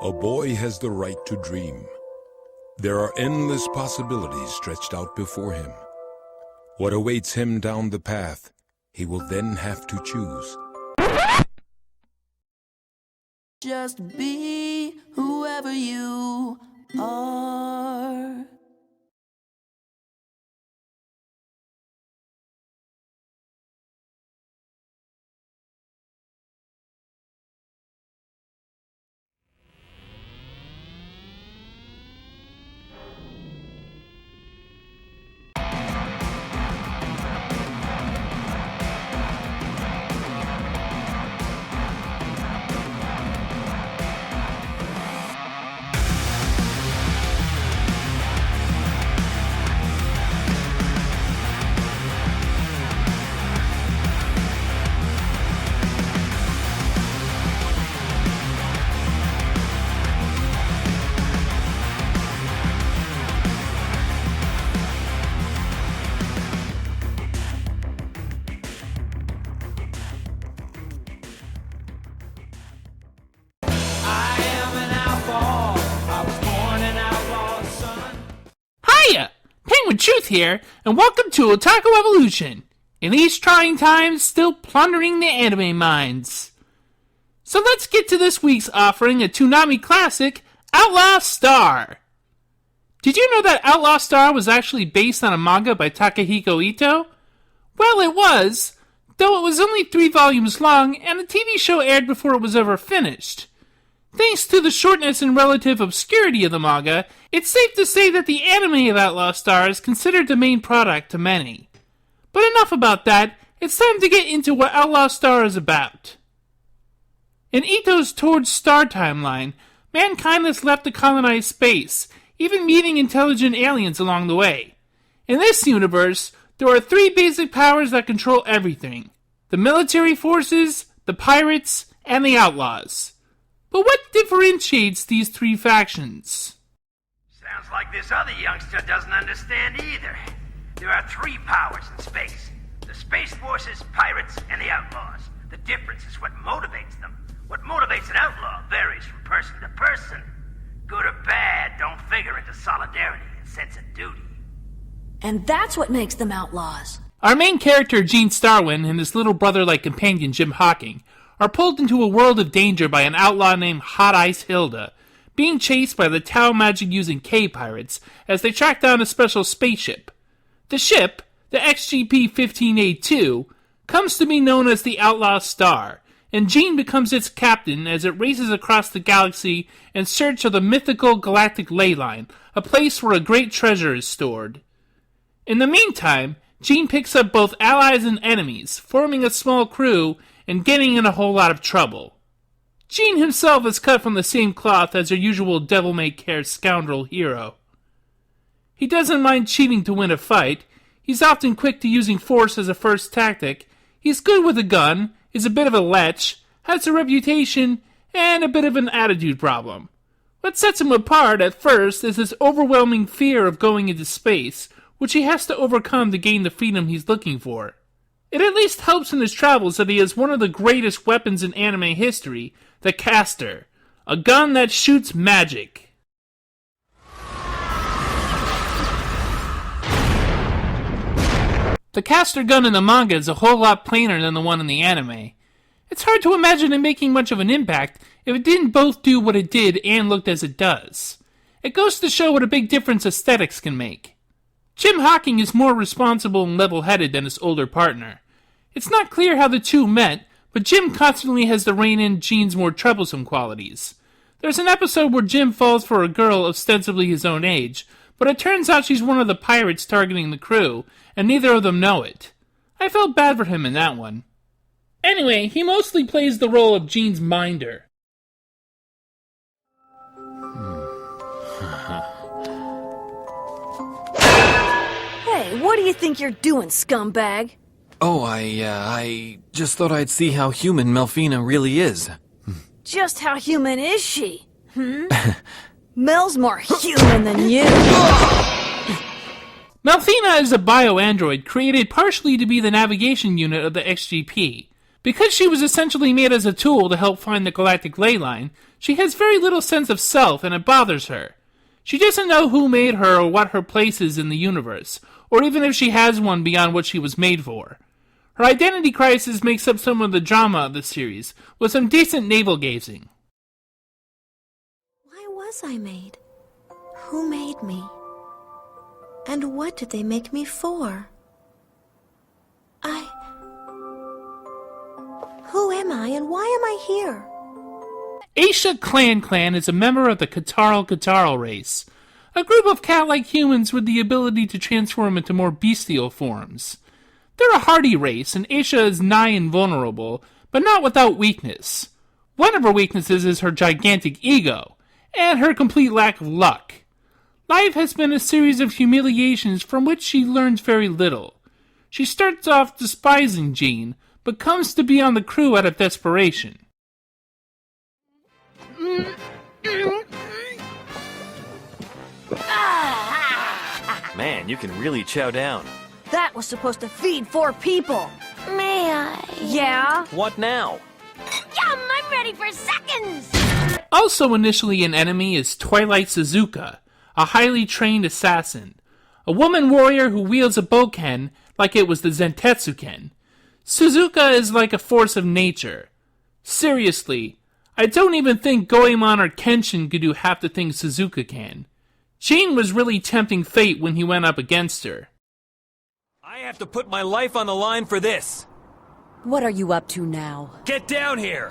A boy has the right to dream. There are endless possibilities stretched out before him. What awaits him down the path, he will then have to choose. Just be whoever you are. Truth here, and welcome to Otaku Evolution. In these trying times, still plundering the anime minds. So let's get to this week's offering, a Toonami classic, Outlaw Star. Did you know that Outlaw Star was actually based on a manga by Takehiko Ito? Well, it was, though it was only 3 volumes long, and the TV show aired before it was ever finished. Thanks to the shortness and relative obscurity of the manga, it's safe to say that the anime of Outlaw Star is considered the main product to many. But enough about that, it's time to get into what Outlaw Star is about. In Ito's Towards Star timeline, mankind has left to colonize space, even meeting intelligent aliens along the way. In this universe, there are 3 basic powers that control everything: the military forces, the pirates, and the outlaws. But what differentiates these 3 factions? Sounds like this other youngster doesn't understand either. There are 3 powers in space: the Space Forces, pirates, and the outlaws. The difference is what motivates them. What motivates an outlaw varies from person to person. Good or bad don't figure into solidarity and sense of duty. And that's what makes them outlaws. Our main character, Gene Starwin, and his little brother-like companion, Jim Hawking, are pulled into a world of danger by an outlaw named Hot Ice Hilda, being chased by the Tau magic-using K-pirates as they track down a special spaceship. The ship, the XGP-15A2, comes to be known as the Outlaw Star, and Gene becomes its captain as it races across the galaxy in search of the mythical galactic ley line, a place where a great treasure is stored. In the meantime, Gene picks up both allies and enemies, forming a small crew and getting in a whole lot of trouble. Gene himself is cut from the same cloth as your usual devil-may-care scoundrel hero. He doesn't mind cheating to win a fight, he's often quick to using force as a first tactic, he's good with a gun, is a bit of a lech, has a reputation, and a bit of an attitude problem. What sets him apart at first is his overwhelming fear of going into space, which he has to overcome to gain the freedom he's looking for. It at least helps in his travels that he has one of the greatest weapons in anime history, the caster, a gun that shoots magic. The caster gun in the manga is a whole lot plainer than the one in the anime. It's hard to imagine it making much of an impact if it didn't both do what it did and looked as it does. It goes to show what a big difference aesthetics can make. Jim Hawking is more responsible and level-headed than his older partner. It's not clear how the two met, but Jim constantly has to rein in Gene's more troublesome qualities. There's an episode where Jim falls for a girl ostensibly his own age, but it turns out she's one of the pirates targeting the crew, and neither of them know it. I felt bad for him in that one. Anyway, he mostly plays the role of Gene's minder. Hey, what do you think you're doing, scumbag? Oh, I just thought I'd see how human Melfina really is. Just how human is she? Mel's more human than you. Melfina is a bio-android created partially to be the navigation unit of the XGP, Because she was essentially made as a tool to help find the galactic ley line, she has very little sense of self and it bothers her. She doesn't know who made her or what her place is in the universe, or even if she has one beyond what she was made for. Her identity crisis makes up some of the drama of the series, with some decent navel-gazing. Why was I made? Who made me? And what did they make me for? Who am I and why am I here? Aisha Clan is a member of the Kataral race, a group of cat-like humans with the ability to transform into more bestial forms. They're a hardy race, and Aisha is nigh invulnerable, but not without weakness. One of her weaknesses is her gigantic ego, and her complete lack of luck. Life has been a series of humiliations from which she learns very little. She starts off despising Jean, but comes to be on the crew out of desperation. Man, you can really chow down. That was supposed to feed 4 people. May I? Yeah? What now? Yum! I'm ready for seconds! Also initially an enemy is Twilight Suzuka, a highly trained assassin. A woman warrior who wields a bokken like it was the Zentetsuken. Suzuka is like a force of nature. Seriously, I don't even think Goemon or Kenshin could do half the things Suzuka can. Jean was really tempting fate when he went up against her. I have to put my life on the line for this. What are you up to now? Get down here!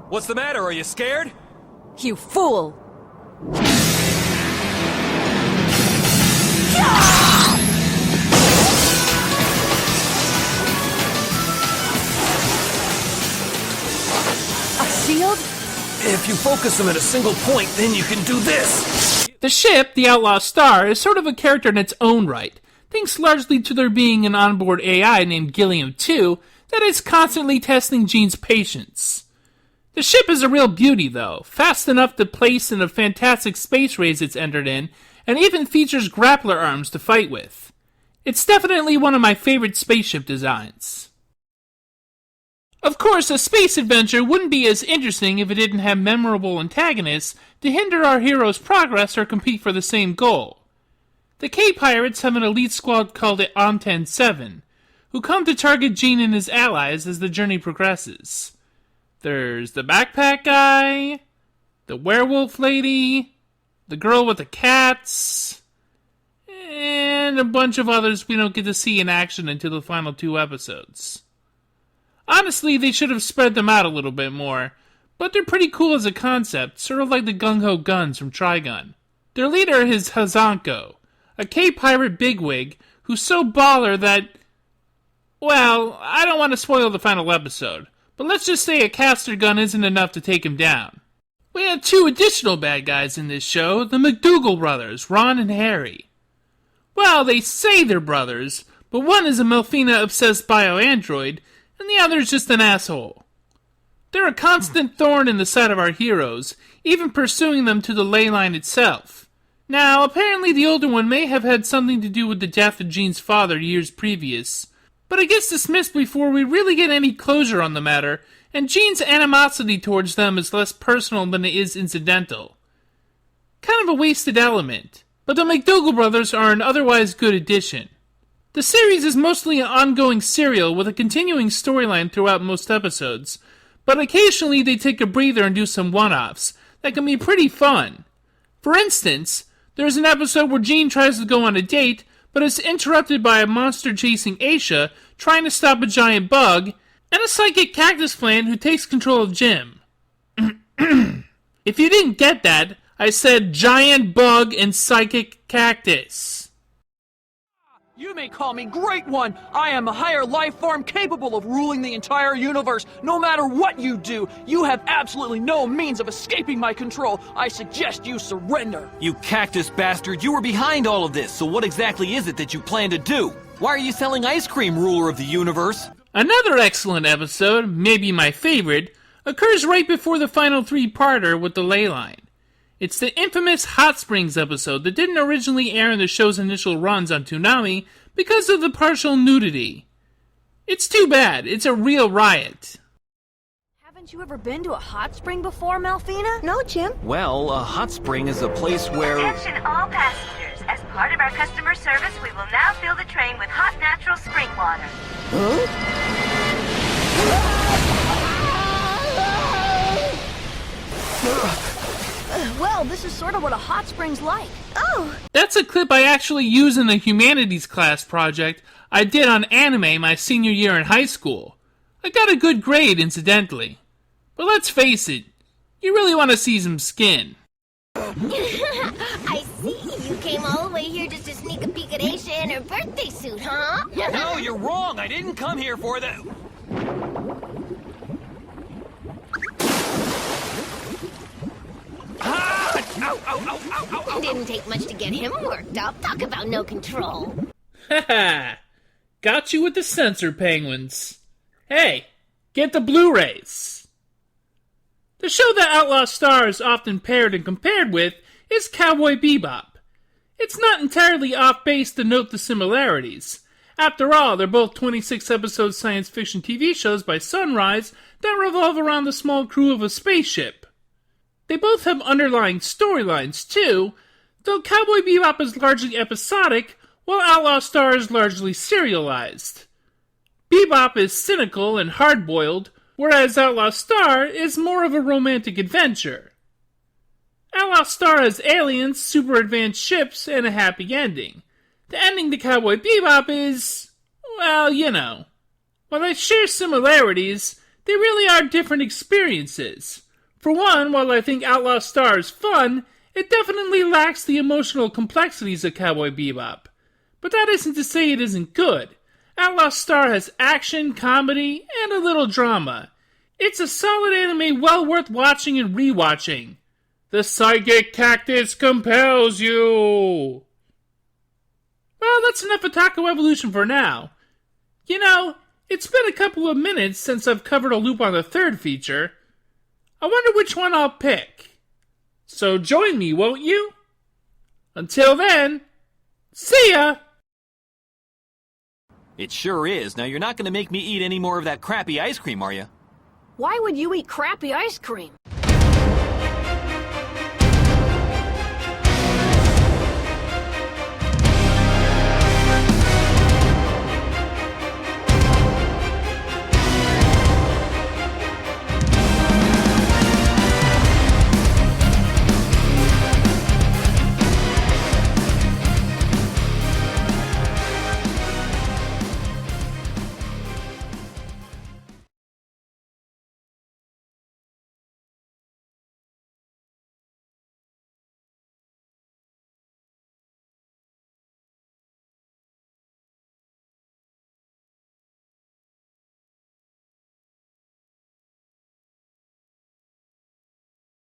What's the matter? Are you scared? You fool! A shield? If you focus them at a single point, then you can do this! The ship, the Outlaw Star, is sort of a character in its own right, thanks largely to there being an onboard AI named Gilliam 2 that is constantly testing Jean's patience. The ship is a real beauty, though, fast enough to place in a fantastic space race it's entered in, and even features grappler arms to fight with. It's definitely one of my favorite spaceship designs. Of course, a space adventure wouldn't be as interesting if it didn't have memorable antagonists to hinder our hero's progress or compete for the same goal. The K-Pirates have an elite squad called the Anten 7, who come to target Jean and his allies as the journey progresses. There's the backpack guy, the werewolf lady, the girl with the cats, and a bunch of others we don't get to see in action until the final 2 episodes. Honestly, they should have spread them out a little bit more, but they're pretty cool as a concept, sort of like the gung-ho guns from Trigun. Their leader is Hazanko, a K-pirate bigwig who's so baller that... Well, I don't want to spoil the final episode, but let's just say a caster gun isn't enough to take him down. We have 2 additional bad guys in this show, the McDougal brothers, Ron and Harry. Well, they say they're brothers, but one is a Melfina-obsessed bioandroid, and the other is just an asshole. They're a constant thorn in the side of our heroes, even pursuing them to the ley line itself. Now, apparently the older one may have had something to do with the death of Jean's father years previous, but it gets dismissed before we really get any closure on the matter, and Jean's animosity towards them is less personal than it is incidental. Kind of a wasted element, but the McDougal brothers are an otherwise good addition. The series is mostly an ongoing serial with a continuing storyline throughout most episodes, but occasionally they take a breather and do some one-offs that can be pretty fun. For instance, there's an episode where Jean tries to go on a date, but is interrupted by a monster chasing Aisha trying to stop a giant bug, and a psychic cactus plant who takes control of Jim. If you didn't get that, I said giant bug and psychic cactus. You may call me Great One. I am a higher life form capable of ruling the entire universe. No matter what you do, you have absolutely no means of escaping my control. I suggest you surrender. You cactus bastard, you were behind all of this, so what exactly is it that you plan to do? Why are you selling ice cream, ruler of the universe? Another excellent episode, maybe my favorite, occurs right before the final 3-parter with the ley line. It's the infamous Hot Springs episode that didn't originally air in the show's initial runs on Toonami because of the partial nudity. It's too bad. It's a real riot. Haven't you ever been to a hot spring before, Melfina? No, Jim. Well, a hot spring is a place where... Attention all passengers. As part of our customer service, we will now fill the train with hot natural spring water. Well, this is sort of what a hot spring's like. Oh! That's a clip I actually use in a humanities class project I did on anime my senior year in high school. I got a good grade, incidentally. But let's face it, you really want to see some skin. I see. You came all the way here just to sneak a peek at Aisha in her birthday suit, huh? No, you're wrong. I didn't come here for the... Ah! Ow, ow, ow, ow, ow, ow. Didn't take much to get him worked up. Talk about no control. Haha! Got you with the censor penguins. Hey, get the Blu-rays. The show that Outlaw Star is often paired and compared with is Cowboy Bebop. It's not entirely off base to note the similarities. After all, they're both 26-episode science fiction TV shows by Sunrise that revolve around the small crew of a spaceship. They both have underlying storylines, too, though Cowboy Bebop is largely episodic, while Outlaw Star is largely serialized. Bebop is cynical and hard-boiled, whereas Outlaw Star is more of a romantic adventure. Outlaw Star has aliens, super advanced ships, and a happy ending. The ending to Cowboy Bebop is, well, you know. While they share similarities, they really are different experiences. For one, while I think Outlaw Star is fun, it definitely lacks the emotional complexities of Cowboy Bebop. But that isn't to say it isn't good. Outlaw Star has action, comedy, and a little drama. It's a solid anime well worth watching and rewatching. The psychic cactus compels you! Well, that's enough Otaku Evolution for now. You know, it's been a couple of minutes since I've covered a loop on the third feature. I wonder which one I'll pick. So join me, won't you? Until then, see ya! It sure is. Now, you're not going to make me eat any more of that crappy ice cream, are you? Why would you eat crappy ice cream?